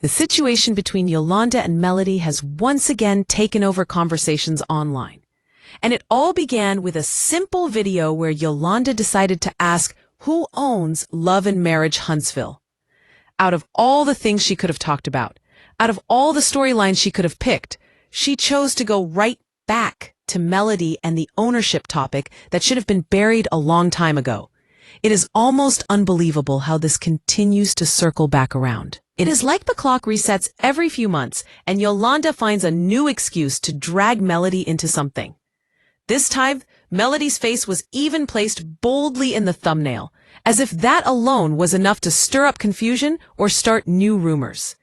The situation between Yolanda and Melody has once again taken over conversations online. And it all began with a simple video where Yolanda decided to ask who owns Love and Marriage Huntsville. Out of all the things she could have talked about, out of all the storylines she could have picked, she chose to go right back to Melody and the ownership topic that should have been buried a long time ago. It is almost unbelievable how this continues to circle back around. It is like the clock resets every few months and Yolanda finds a new excuse to drag Melody into something. This time, Melody's face was even placed boldly in the thumbnail, as if that alone was enough to stir up confusion or start new rumors.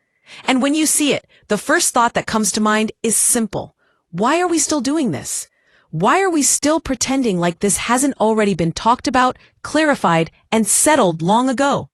And when you see it, the first thought that comes to mind is simple. Why are we still doing this? Why are we still pretending like this hasn't already been talked about, clarified, and settled long ago?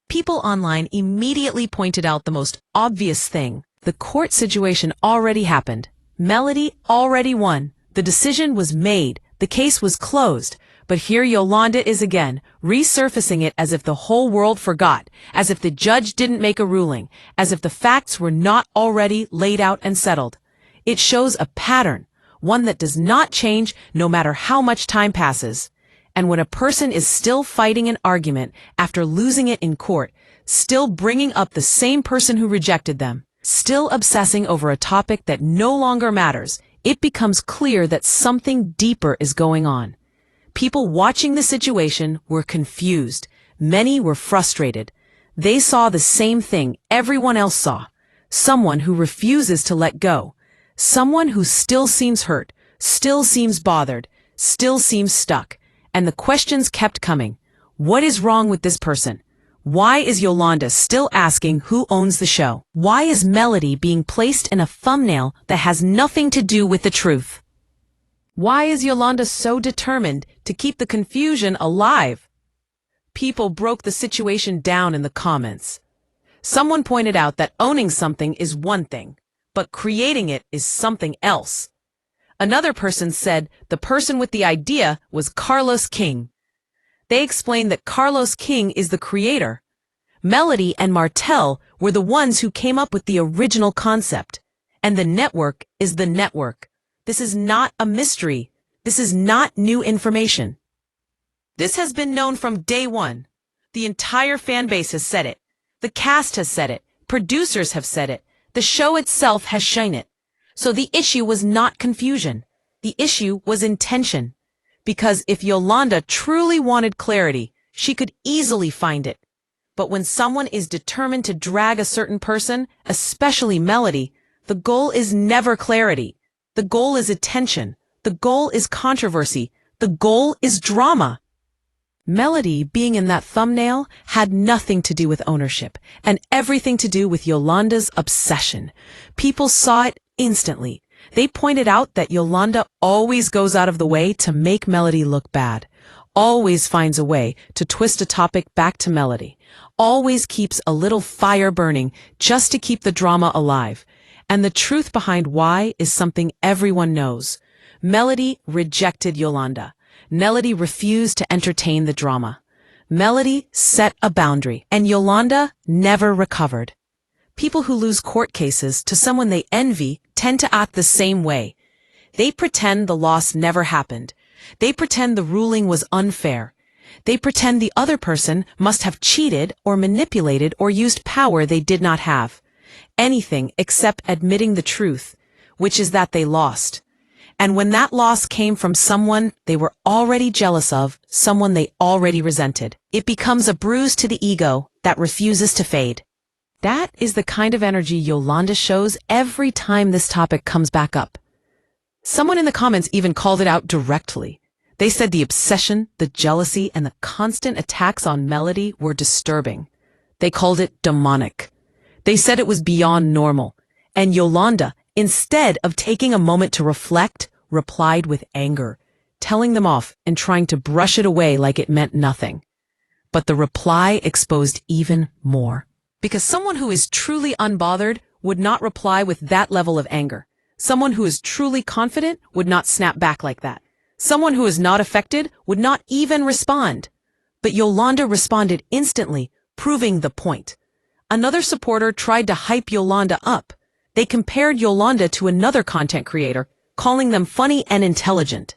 People online immediately pointed out the most obvious thing. The court situation already happened. Melody already won. The decision was made. The case was closed. But here Yolanda is again, resurfacing it as if the whole world forgot, as if the judge didn't make a ruling, as if the facts were not already laid out and settled. It shows a pattern, one that does not change no matter how much time passes. And when a person is still fighting an argument after losing it in court, still bringing up the same person who rejected them, still obsessing over a topic that no longer matters, it becomes clear that something deeper is going on. People watching the situation were confused. Many were frustrated. They saw the same thing everyone else saw. Someone who refuses to let go. Someone who still seems hurt, still seems bothered, still seems stuck. And the questions kept coming. What is wrong with this person? Why is Yolanda still asking who owns the show? Why is Melody being placed in a thumbnail that has nothing to do with the truth? Why is Yolanda so determined to keep the confusion alive? People broke the situation down in the comments. Someone pointed out that owning something is one thing, but creating it is something else. Another person said the person with the idea was Carlos King. They explained that Carlos King is the creator. Melody and Martel were the ones who came up with the original concept. And the network is the network. This is not a mystery. This is not new information. This has been known from day one. The entire fan base has said it. The cast has said it. Producers have said it. The show itself has shown it. So the issue was not confusion. The issue was intention. Because if Yolanda truly wanted clarity, she could easily find it. But when someone is determined to drag a certain person, especially Melody, the goal is never clarity. The goal is attention. The goal is controversy. The goal is drama. Melody being in that thumbnail had nothing to do with ownership and everything to do with Yolanda's obsession. People saw it instantly. They pointed out that Yolanda always goes out of the way to make Melody look bad, always finds a way to twist a topic back to Melody, always keeps a little fire burning just to keep the drama alive. And the truth behind why is something everyone knows. Melody rejected Yolanda. Melody refused to entertain the drama. Melody set a boundary, and Yolanda never recovered. People who lose court cases to someone they envy tend to act the same way. They pretend the loss never happened. They pretend the ruling was unfair. They pretend the other person must have cheated or manipulated or used power they did not have. Anything except admitting the truth, which is that they lost. And when that loss came from someone they were already jealous of, someone they already resented, it becomes a bruise to the ego that refuses to fade. That is the kind of energy Yolanda shows every time this topic comes back up. Someone in the comments even called it out directly. They said the obsession, the jealousy, and the constant attacks on Melody were disturbing. They called it demonic. They said it was beyond normal. And Yolanda, instead of taking a moment to reflect, replied with anger, telling them off and trying to brush it away like it meant nothing. But the reply exposed even more. Because someone who is truly unbothered would not reply with that level of anger. Someone who is truly confident would not snap back like that. Someone who is not affected would not even respond. But Yolanda responded instantly, proving the point. Another supporter tried to hype Yolanda up. They compared Yolanda to another content creator, calling them funny and intelligent.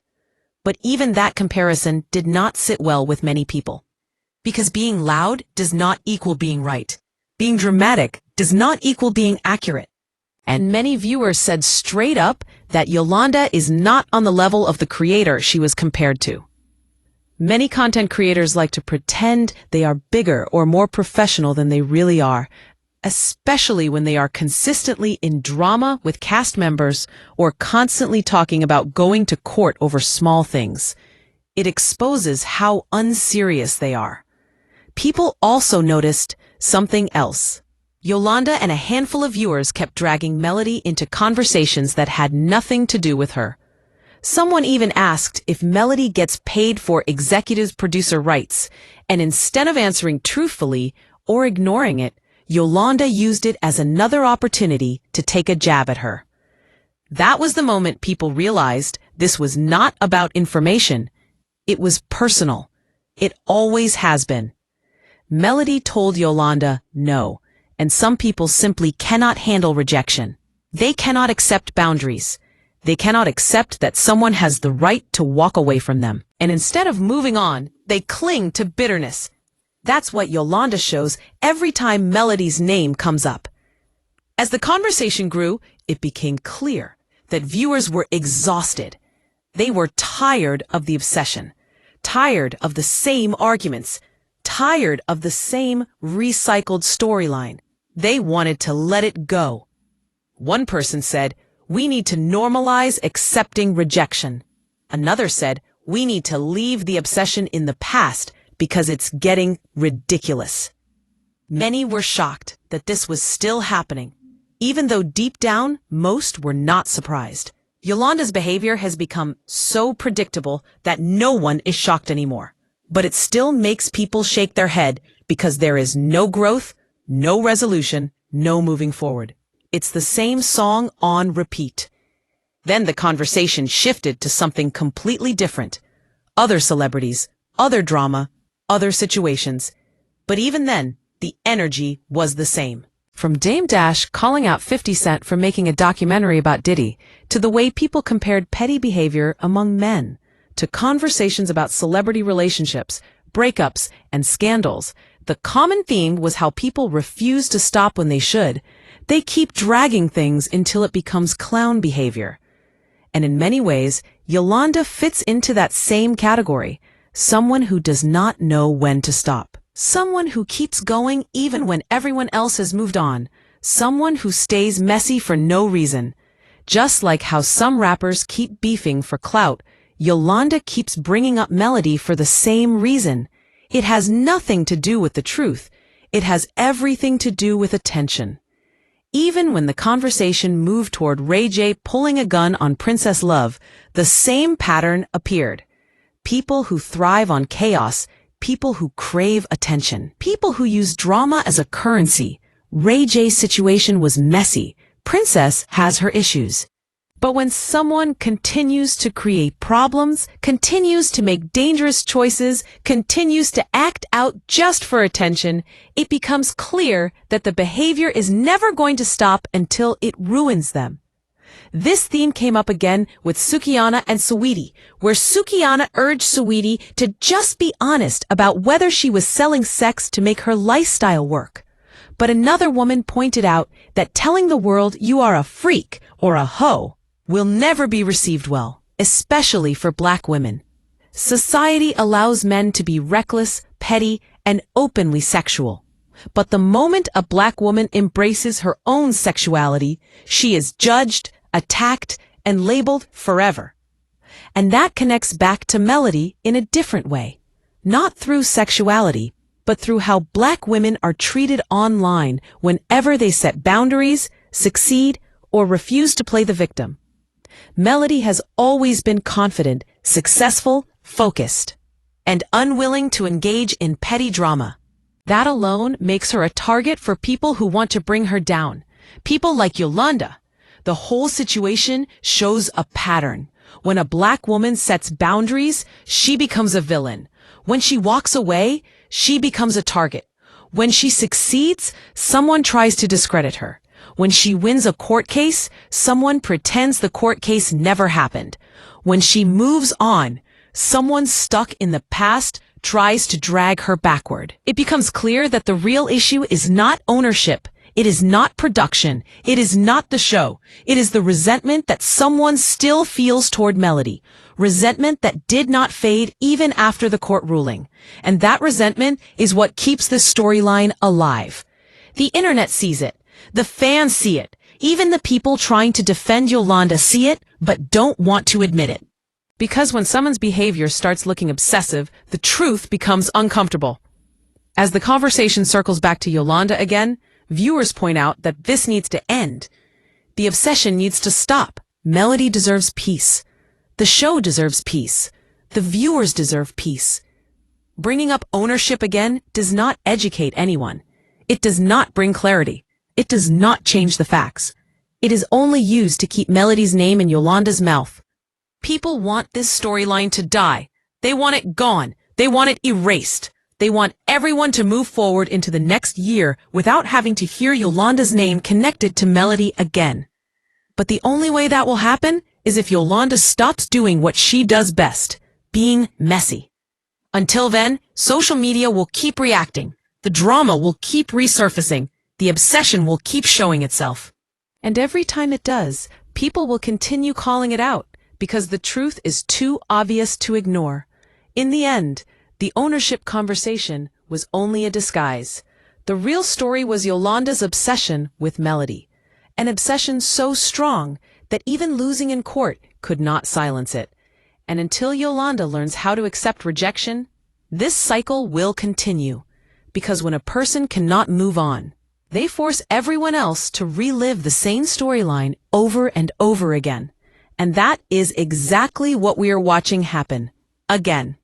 But even that comparison did not sit well with many people. Because being loud does not equal being right. Being dramatic does not equal being accurate. And many viewers said straight up that Yolanda is not on the level of the creator she was compared to. Many content creators like to pretend they are bigger or more professional than they really are, especially when they are consistently in drama with cast members or constantly talking about going to court over small things. It exposes how unserious they are. People also noticed something else. Yolanda and a handful of viewers kept dragging Melody into conversations that had nothing to do with her. Someone even asked if Melody gets paid for executive producer rights, and instead of answering truthfully or ignoring it, Yolanda used it as another opportunity to take a jab at her. That was the moment people realized this was not about information. It was personal. It always has been. Melody told Yolanda no, and some people simply cannot handle rejection. They cannot accept boundaries. They cannot accept that someone has the right to walk away from them. And instead of moving on, they cling to bitterness. That's what Yolanda shows every time Melody's name comes up. As the conversation grew, it became clear that viewers were exhausted. They were tired of the obsession, tired of the same arguments, tired of the same recycled storyline. They wanted to let it go. One person said, "We need to normalize accepting rejection." Another said, "We need to leave the obsession in the past because it's getting ridiculous." Many were shocked that this was still happening, even though deep down, most were not surprised. Yolanda's behavior has become so predictable that no one is shocked anymore. But it still makes people shake their head because there is no growth, no resolution, no moving forward. It's the same song on repeat. Then the conversation shifted to something completely different. Other celebrities, other drama, other situations. But even then, the energy was the same. From Dame Dash calling out 50 Cent for making a documentary about Diddy, to the way people compared petty behavior among men, to conversations about celebrity relationships, breakups, and scandals, the common theme was how people refuse to stop when they should. They keep dragging things until it becomes clown behavior. And in many ways, Yolanda fits into that same category. Someone who does not know when to stop. Someone who keeps going even when everyone else has moved on. Someone who stays messy for no reason. Just like how some rappers keep beefing for clout, Yolanda keeps bringing up Melody for the same reason. It has nothing to do with the truth. It has everything to do with attention. Even when the conversation moved toward Ray J pulling a gun on Princess Love, the same pattern appeared. People who thrive on chaos, people who crave attention, people who use drama as a currency. Ray J's situation was messy. Princess has her issues. But when someone continues to create problems, continues to make dangerous choices, continues to act out just for attention, it becomes clear that the behavior is never going to stop until it ruins them. This theme came up again with Sukihana and Saweetie, where Sukihana urged Saweetie to just be honest about whether she was selling sex to make her lifestyle work. But another woman pointed out that telling the world you are a freak or a hoe will never be received well, especially for Black women. Society allows men to be reckless, petty, and openly sexual. But the moment a Black woman embraces her own sexuality, she is judged, attacked, and labeled forever. And that connects back to Melody in a different way. Not through sexuality, but through how Black women are treated online whenever they set boundaries, succeed, or refuse to play the victim. Melody has always been confident, successful, focused, and unwilling to engage in petty drama. That alone makes her a target for people who want to bring her down. People like Yolanda. The whole situation shows a pattern. When a Black woman sets boundaries, she becomes a villain. When she walks away, she becomes a target. When she succeeds, someone tries to discredit her. When she wins a court case, someone pretends the court case never happened. When she moves on, someone stuck in the past tries to drag her backward. It becomes clear that the real issue is not ownership. It is not production. It is not the show. It is the resentment that someone still feels toward Melody. Resentment that did not fade even after the court ruling. And that resentment is what keeps this storyline alive. The internet sees it. The fans see it. Even the people trying to defend Yolanda see it, but don't want to admit it. Because when someone's behavior starts looking obsessive, the truth becomes uncomfortable. As the conversation circles back to Yolanda again, viewers point out that this needs to end. The obsession needs to stop. Melody deserves peace. The show deserves peace. The viewers deserve peace. Bringing up ownership again does not educate anyone. It does not bring clarity. It does not change the facts. It is only used to keep Melody's name in Yolanda's mouth. People want this storyline to die. They want it gone. They want it erased. They want everyone to move forward into the next year without having to hear Yolanda's name connected to Melody again. But the only way that will happen is if Yolanda stops doing what she does best, being messy. Until then, social media will keep reacting. The drama will keep resurfacing. The obsession will keep showing itself. And every time it does, people will continue calling it out because the truth is too obvious to ignore. In the end, the ownership conversation was only a disguise. The real story was Yolanda's obsession with Melody. An obsession so strong that even losing in court could not silence it. And until Yolanda learns how to accept rejection, this cycle will continue. Because when a person cannot move on, they force everyone else to relive the same storyline over and over again. And that is exactly what we are watching happen. Again.